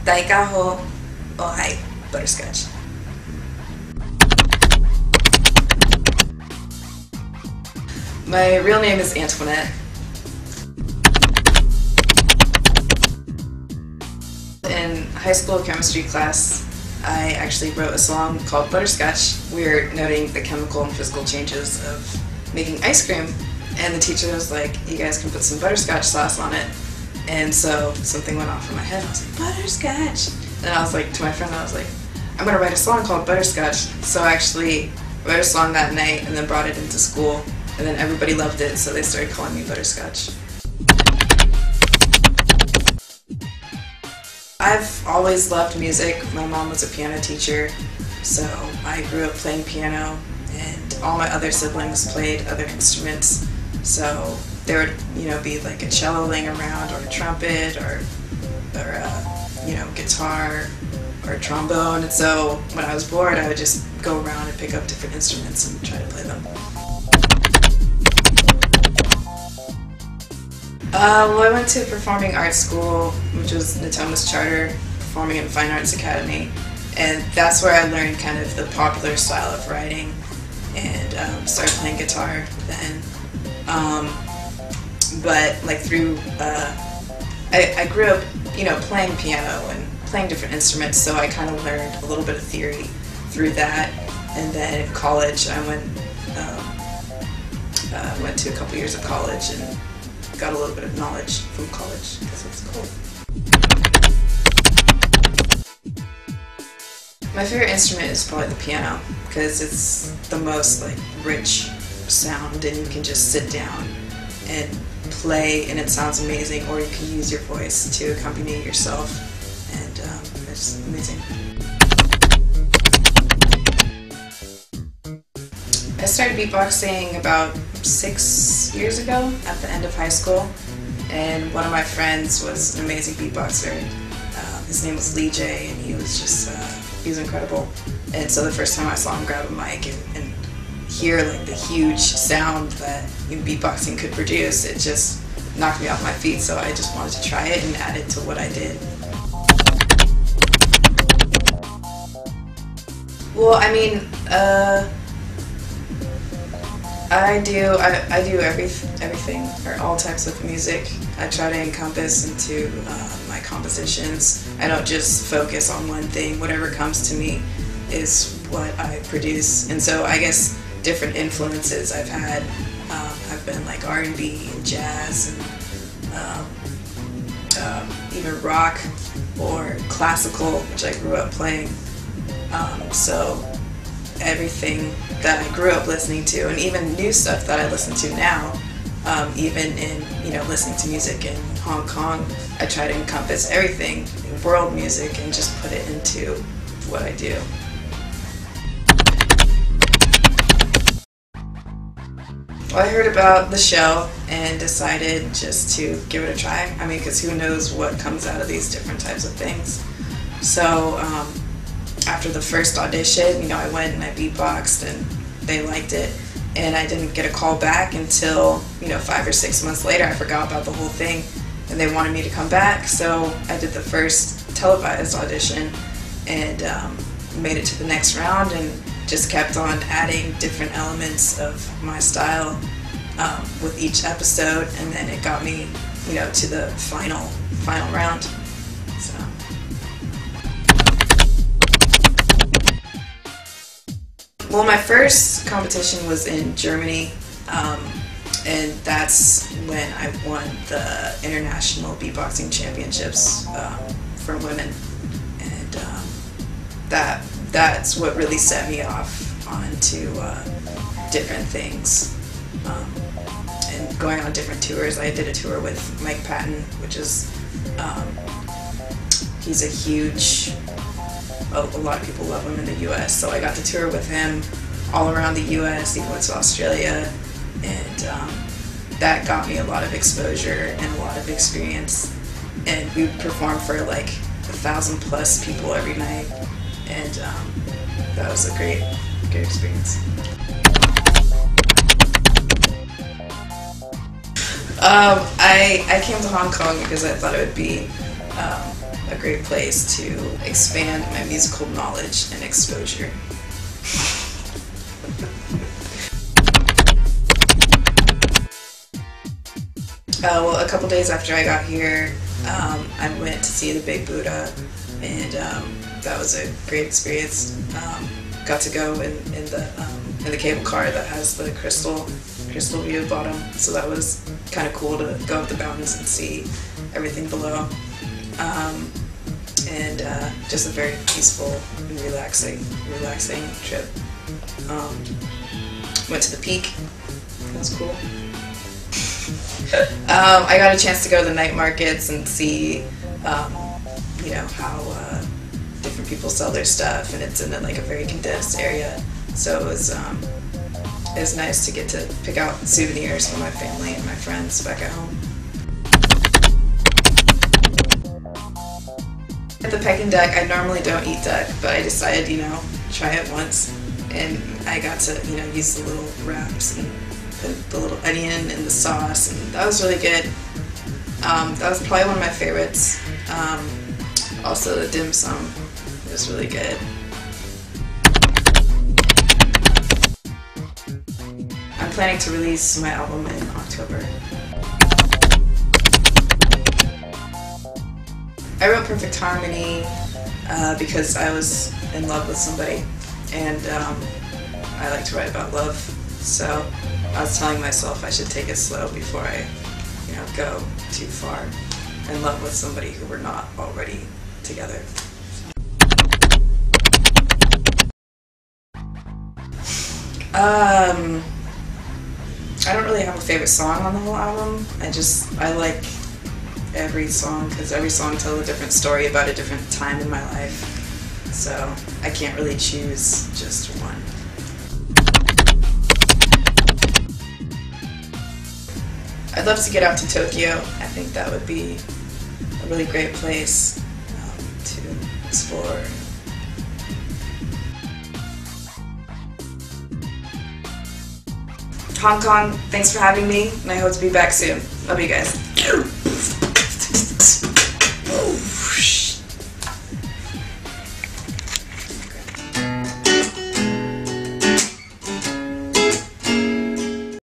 Anniewho, oh hi, Butterscotch. My real name is Antoinette. In high school chemistry class, I actually wrote a song called Butterscotch. We were noting the chemical and physical changes of making ice cream, and the teacher was like, you guys can put some butterscotch sauce on it. And so something went off in my head. I was like, butterscotch! And I was like, to my friend, I was like, I'm gonna write a song called Butterscotch. So I actually wrote a song that night and then brought it into school, and then everybody loved it, so they started calling me Butterscotch. I've always loved music. My mom was a piano teacher, so I grew up playing piano, and all my other siblings played other instruments. So there would, be like a cello laying around, or a trumpet, or guitar, or a trombone. And so when I was bored, I would just go around and pick up different instruments and try to play them. Well, I went to performing arts school, which was Natoma's charter, Performing and Fine Arts Academy, and that's where I learned kind of the popular style of writing, and started playing guitar then. But like through, I grew up, playing piano and playing different instruments, so I kind of learned a little bit of theory through that. And then in college, I went to a couple years of college and got a little bit of knowledge from college, because it's cool. My favorite instrument is probably the piano, because it's the most rich sound, and you can just sit down and play and it sounds amazing, or you can use your voice to accompany yourself, and it's amazing. I started beatboxing about 6 years ago at the end of high school, and one of my friends was an amazing beatboxer. His name was Lee J, and he was incredible. And so the first time I saw him grab a mic and hear the huge sound that beatboxing could produce, it just knocked me off my feet, so I just wanted to try it and add it to what I did. Well, I mean, I do everything, or all types of music. I try to encompass into my compositions. I don't just focus on one thing. Whatever comes to me is what I produce. And so I guess different influences I've had have been like R&B and jazz, and even rock or classical, which I grew up playing. So everything that I grew up listening to, and even new stuff that I listen to now, even in listening to music in Hong Kong, I try to encompass everything, world music, and just put it into what I do. Well, I heard about the show and decided just to give it a try. I mean, because who knows what comes out of these different types of things. So after the first audition, I went and I beatboxed, and they liked it, and I didn't get a call back until 5 or 6 months later. I forgot about the whole thing, and they wanted me to come back, so I did the first televised audition and made it to the next round, and just kept on adding different elements of my style with each episode, and then it got me to the final round. So. Well, my first competition was in Germany, and that's when I won the International Beatboxing Championships for women, and that's what really set me off onto different things, and going on different tours. I did a tour with Mike Patton, which is, he's a huge, a lot of people love him in the US, so I got to tour with him all around the US, even went to Australia, and that got me a lot of exposure and a lot of experience. And we would perform for 1,000+ people every night, and that was a great experience. I came to Hong Kong because I thought it would be a great place to expand my musical knowledge and exposure. Well, a couple days after I got here, I went to see the Big Buddha, and that was a great experience. Got to go in the cable car that has the crystal view bottom, so that was kind of cool to go up the mountains and see everything below. And just a very peaceful and relaxing trip. Went to the peak. That was cool. I got a chance to go to the night markets and see, you know, how different people sell their stuff, and it's in like a very condensed area. So it was nice to get to pick out souvenirs for my family and my friends back at home. At the Peking duck, I normally don't eat duck, but I decided, you know, try it once, and I got to, you know, use the little wraps and the little onion and the sauce, and that was really good. That was probably one of my favorites. Also the dim sum was really good. I'm planning to release my album in October. I wrote Perfect Harmony because I was in love with somebody, and I like to write about love, so I was telling myself I should take it slow before I, you know, go too far in love with somebody who we're not already together. I don't really have a favorite song on the whole album. I like every song because every song tells a different story about a different time in my life. So I can't really choose just one. I'd love to get out to Tokyo. I think that would be a really great place to explore. Hong Kong, thanks for having me, and I hope to be back soon. Love you guys.